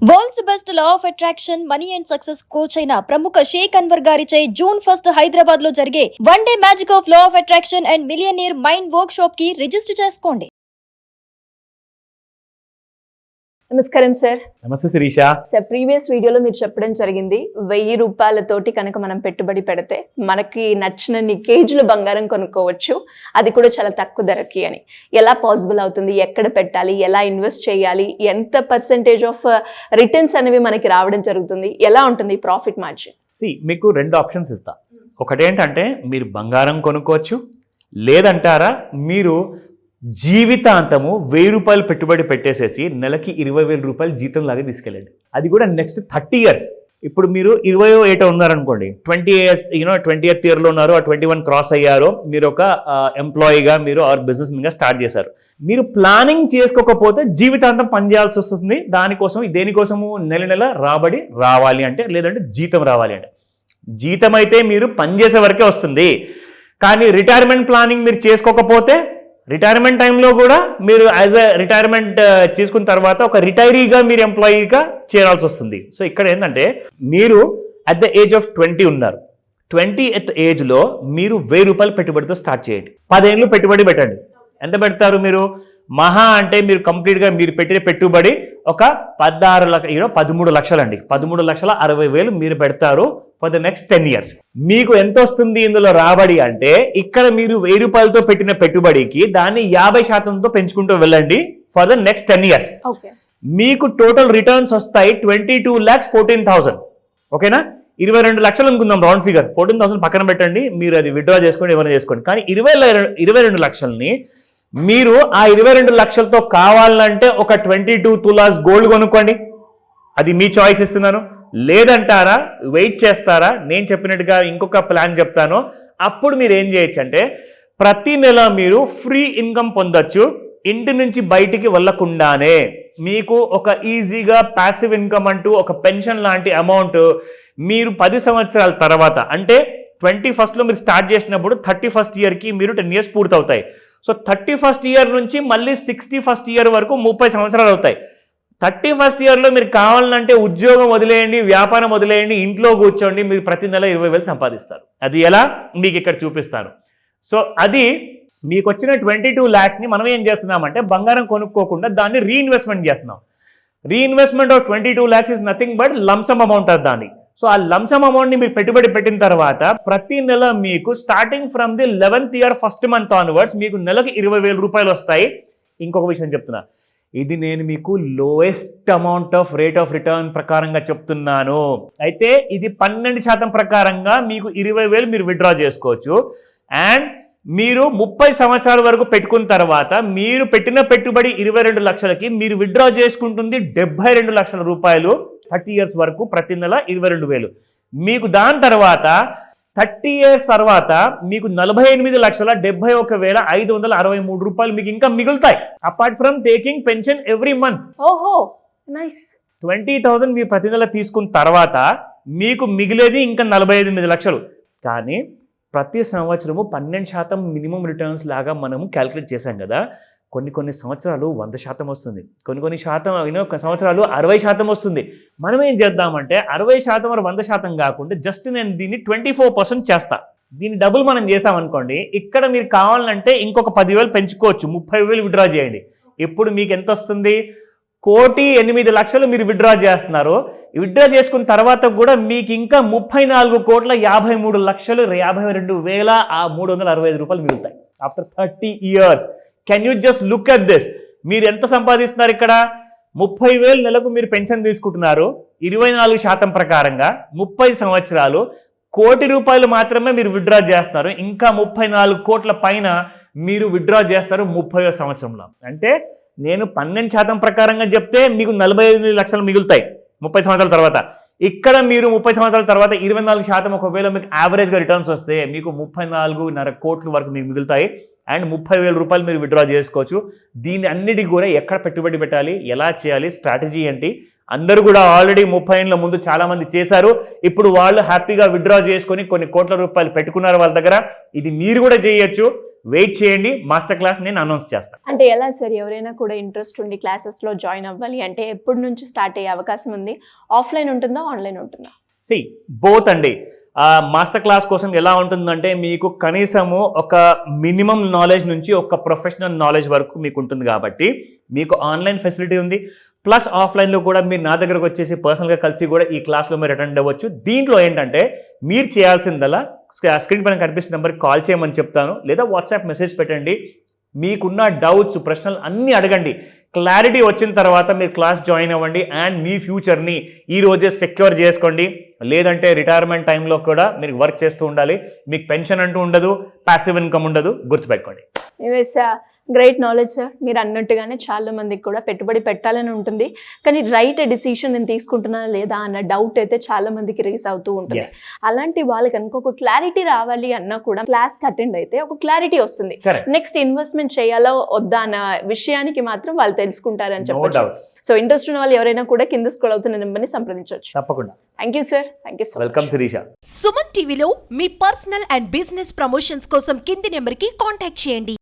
World's best law of attraction money and success coach అయిన ప్రముఖ షేక్ అన్వర్ గారిచే జూన్ 1 హైదరాబాద్ లో జరిగే one day magic of law of attraction and millionaire mind work shop కి register చేసుకోండి. నమస్కారం సార్. నమస్తే శిరీష. సార్, ప్రీవియస్ వీడియోలో మీరు చెప్పడం జరిగింది 1000 రూపాయలతోటి కనుక మనం పెట్టుబడి పెడితే మనకి నచ్చినన్ని కేజీలు బంగారం కొనుక్కోవచ్చు, అది కూడా చాలా తక్కువ ధరకి అని. ఎలా పాసిబుల్ అవుతుంది, ఎక్కడ పెట్టాలి, ఎలా ఇన్వెస్ట్ చేయాలి, ఎంత పర్సెంటేజ్ ఆఫ్ రిటర్న్స్ అనేవి మనకి రావడం జరుగుతుంది, ఎలా ఉంటుంది ప్రాఫిట్ మార్జిన్? మీకు 2 ఆప్షన్స్ ఇస్తా. ఒకటేంటంటే మీరు బంగారం కొనుక్కోవచ్చు, లేదంటారా మీరు జీవితాంతము 1000 రూపాయలు పెట్టుబడి పెట్టేసేసి నెలకి 20,000 రూపాయలు జీతం లాగా తీసుకెళ్ళండి. అది కూడా నెక్స్ట్ 30 ఇయర్స్. ఇప్పుడు మీరు 20 ఉన్నారనుకోండి, 20th ఇయర్లో ఉన్నారు, ఆ 21 క్రాస్ అయ్యారు, మీరు ఒక ఎంప్లాయీగా మీరు ఆర్ బిజినెస్ గా స్టార్ట్ చేశారు. మీరు ప్లానింగ్ చేసుకోకపోతే జీవితాంతం పనిచేయాల్సి వస్తుంది. దానికోసం దేనికోసము నెల రాబడి రావాలి అంటే, లేదంటే జీతం రావాలి అంటే. జీతం అయితే మీరు పనిచేసే వరకే వస్తుంది, కానీ రిటైర్మెంట్ ప్లానింగ్ మీరు చేసుకోకపోతే రిటైర్మెంట్ టైంలో కూడా మీరు యాజ్ ఎ రిటైర్మెంట్ చేసుకున్న తర్వాత ఒక రిటైరీగా మీరు ఎంప్లాయీగా చేరాల్సి వస్తుంది. సో ఇక్కడ ఏంటంటే మీరు అట్ ద ఏజ్ ఆఫ్ 20 ఉన్నారు. 20th ఏజ్లో మీరు 1000 రూపాయలు పెట్టుబడితో స్టార్ట్ చేయండి. 10 ఏళ్ళు పెట్టుబడి పెట్టండి. ఎంత పెడతారు మీరు? మహా అంటే మీరు కంప్లీట్గా మీరు పెట్టిన పెట్టుబడి ఒక 13 లక్షలు అండి. 13,60,000 మీరు పెడతారు ఫర్ ద నెక్స్ట్ 10 ఇయర్స్. మీకు ఎంత వస్తుంది ఇందులో రాబడి అంటే, ఇక్కడ మీరు 1000 రూపాయలతో పెట్టిన పెట్టుబడికి దాన్ని 50%తో పెంచుకుంటూ వెళ్ళండి ఫర్ ద నెక్స్ట్ 10 ఇయర్స్. మీకు టోటల్ రిటర్న్స్ వస్తాయి 22,14,000. ఓకేనా? 22 లక్షలు అనుకుందాం రౌండ్ ఫిగర్. 14,000 పక్కన పెట్టండి, మీరు అది విత్డ్రా చేసుకోండి, ఏమైనా చేసుకోండి. కానీ 22 లక్షల్ని మీరు ఆ 22 లక్షలతో కావాలంటే ఒక 22 తులాస్ గోల్డ్ కొనుక్కోండి. అది మీ చాయిస్ ఇస్తున్నాను. లేదంటారా, వెయిట్ చేస్తారా? నేను చెప్పినట్టుగా ఇంకొక ప్లాన్ చెప్తాను. అప్పుడు మీరు ఏం చేయొచ్చు అంటే, ప్రతి నెల మీరు ఫ్రీ ఇన్కమ్ పొందొచ్చు. ఇంటి నుంచి బయటికి వెళ్ళకుండానే మీకు ఒక ఈజీగా ప్యాసివ్ ఇన్కమ్ అంటూ ఒక పెన్షన్ లాంటి అమౌంట్ మీరు 10 సంవత్సరాల తర్వాత, అంటే 21st మీరు స్టార్ట్ చేసినప్పుడు 31st ఇయర్కి మీరు 10 ఇయర్స్ పూర్తవుతాయి. సో 31st ఇయర్ నుంచి మళ్ళీ 61st ఇయర్ వరకు 30 సంవత్సరాలు అవుతాయి. 31st ఇయర్లో మీరు కావాలంటే ఉద్యోగం వదిలేయండి, వ్యాపారం వదిలేయండి, ఇంట్లో కూర్చోండి, మీరు ప్రతి నెల 20,000 సంపాదిస్తారు. అది ఎలా మీకు ఇక్కడ చూపిస్తాను. సో అది మీకు వచ్చిన 22 lakhsని మనం ఏం చేస్తున్నామంటే, బంగారం కొనుక్కోకుండా దాన్ని రీఇన్వెస్ట్మెంట్ చేస్తున్నాం. Reinvestment of 22 lakhs is nothing but lump sum amount అది దాన్ని. సో ఆ లంసమ్ అమౌంట్ని మీరు పెట్టుబడి పెట్టిన తర్వాత ప్రతి నెల మీకు starting from the 11th year first month onwards మీకు నెలకి 20,000 రూపాయలు వస్తాయి. ఇంకొక విషయం చెప్తున్నా, ఇది నేను మీకు lowest amount of rate of return ప్రకారంగా చెప్తున్నాను. అయితే ఇది 12% ప్రకారంగా మీకు 20,000 మీరు విత్డ్రా చేసుకోవచ్చు. అండ్ మీరు 30 సంవత్సరాల వరకు పెట్టుకున్న తర్వాత మీరు పెట్టిన పెట్టుబడి 22 లక్షలకి మీరు విత్డ్రా చేసుకుంటుంది 72 లక్షల రూపాయలు. 30 ఇయర్స్ వరకు ప్రతి నెల 22,000 మీకు. దాని తర్వాత 30 ఇయర్స్ తర్వాత మీకు 48,71,563 రూపాయలు మీకు ఇంకా మిగులుతాయి, apart from taking pension every month. ఓహో, నైస్. 20,000 మీరు ప్రతి నెల తీసుకున్న తర్వాత మీకు మిగిలేది ఇంకా 48 లక్షలు. కానీ ప్రతి సంవత్సరము 12% మినిమం రిటర్న్స్ లాగా మనము క్యాలిక్యులేట్ చేశాం కదా. కొన్ని సంవత్సరాలు 100% వస్తుంది, కొన్ని సంవత్సరాలు 60% వస్తుంది. మనం ఏం చేద్దామంటే 60% or 100% కాకుండా జస్ట్ నేను దీన్ని 24% చేస్తా. దీన్ని డబుల్ మనం చేసామనుకోండి, ఇక్కడ మీరు కావాలంటే ఇంకొక 10,000 పెంచుకోవచ్చు, 30,000 విత్డ్రా చేయండి. ఇప్పుడు మీకు ఎంత వస్తుంది? 1,08,00,000 మీరు విత్డ్రా చేస్తున్నారు. విత్డ్రా చేసుకున్న తర్వాత కూడా మీకు ఇంకా 34,53,52,365 రూపాయలు మిగులుతాయి after 30 years. Can you just look at this? మీరు ఎంత సంపాదిస్తున్నారు ఇక్కడ? 30,000 నెలకు మీరు పెన్షన్ తీసుకుంటున్నారు 24% ప్రకారంగా. 30 సంవత్సరాలు 1,00,00,000 రూపాయలు మాత్రమే మీరు విత్డ్రా చేస్తున్నారు. ఇంకా 34 కోట్ల పైన మీరు విత్డ్రా చేస్తారు 30వ సంవత్సరంలో. అంటే నేను 12% ప్రకారంగా చెప్తే మీకు 45 లక్షలు మిగులుతాయి 30 సంవత్సరాల తర్వాత. ఇక్కడ మీరు 30 సంవత్సరాల తర్వాత 24% ఒకవేళ మీకు యావరేజ్గా రిటర్న్స్ వస్తే మీకు 34.5 కోట్ల వరకు మీకు మిగులుతాయి. అండ్ 30,000 రూపాయలు మీరు విత్డ్రా చేసుకోవచ్చు. దీన్ని అన్నిటికీ కూడా ఎక్కడ పెట్టుబడి పెట్టాలి, ఎలా చేయాలి, స్ట్రాటజీ ఏంటి, అందరూ కూడా ఆల్రెడీ 30 ఏళ్ళ ముందు చాలామంది చేశారు. ఇప్పుడు వాళ్ళు హ్యాపీగా విత్డ్రా చేసుకొని కొన్ని కోట్ల రూపాయలు పెట్టుకున్నారు వాళ్ళ దగ్గర. ఇది మీరు కూడా చేయొచ్చు. వెయిట్ చేయండి, మాస్టర్ క్లాస్ నేను అనౌన్స్ చేస్తాను. అంటే ఎలా సార్, ఎవరైనా కూడా ఇంట్రెస్ట్ ఉండి క్లాసెస్లో జాయిన్ అవ్వాలి అంటే ఎప్పటి నుంచి స్టార్ట్ అయ్యే అవకాశం ఉంది? ఆఫ్లైన్ ఉంటుందా, ఆన్లైన్ ఉంటుందా? బోత్ అండి. మాస్టర్ క్లాస్ కోసం ఎలా ఉంటుందంటే మీకు కనీసము ఒక మినిమం నాలెడ్జ్ నుంచి ఒక ప్రొఫెషనల్ నాలెడ్జ్ వరకు మీకు ఉంటుంది కాబట్టి మీకు ఆన్లైన్ ఫెసిలిటీ ఉంది. ప్లస్ ఆఫ్లైన్లో కూడా మీరు నా దగ్గరకు వచ్చేసి పర్సనల్గా కలిసి కూడా ఈ క్లాస్లో మీరు అటెండ్ అవ్వచ్చు. దీంట్లో ఏంటంటే మీరు చేయాల్సిందల్లా స్క్రీన్ పైన కనిపిస్తున్న నెంబర్కి కాల్ చేయమని చెప్తాను, లేదా వాట్సాప్ మెసేజ్ పెట్టండి. మీకున్న డౌట్స్, ప్రశ్నలు అన్నీ అడగండి. క్లారిటీ వచ్చిన తర్వాత మీరు క్లాస్ జాయిన్ అవ్వండి అండ్ మీ ఫ్యూచర్ని ఈ రోజే సెక్యూర్ చేసుకోండి. లేదంటే రిటైర్మెంట్ టైంలో కూడా మీరు వర్క్ చేస్తూ ఉండాలి. మీకు పెన్షన్ అంటూ ఉండదు, ప్యాసివ్ ఇన్కమ్ ఉండదు, గుర్తుపెట్టుకోండి. Great knowledge sir. మీరు అన్నట్టుగానే చాలా మందికి కూడా పెట్టుబడి పెట్టాలని ఉంటుంది, కానీ రైట్ డెసిషన్ నేను తీసుకుంటున్నానా లేదా అన్న డౌట్ అయితే చాలా మందికి రేస్ అవుతూ ఉంటుంది. అలాంటి వాళ్ళకి కనుక ఒక క్లారిటీ రావాలి అన్నా కూడా క్లాస్ అటెండ్ అయితే ఒక క్లారిటీ వస్తుంది. నెక్స్ట్ ఇన్వెస్ట్మెంట్ చేయాలో వద్దా అన్న విషయానికి మాత్రం వాళ్ళు తెలుసుకుంటారని చెప్పొచ్చు. సో ఇంట్రెస్ట్ ఉన్న వాళ్ళు ఎవరైనా కూడా కింద స్క్రోల్ అవుతున్న నెంబర్ని సంప్రదించవచ్చు. తప్పకుండా. Thank you sir. Thank you so much. Welcome Shirisha. Suman టీవీలో మీ పర్సనల్ అండ్ బిజినెస్ ప్రమోషన్స్ కోసం కింది నెంబర్కి కాంటాక్ట్ చేయండి.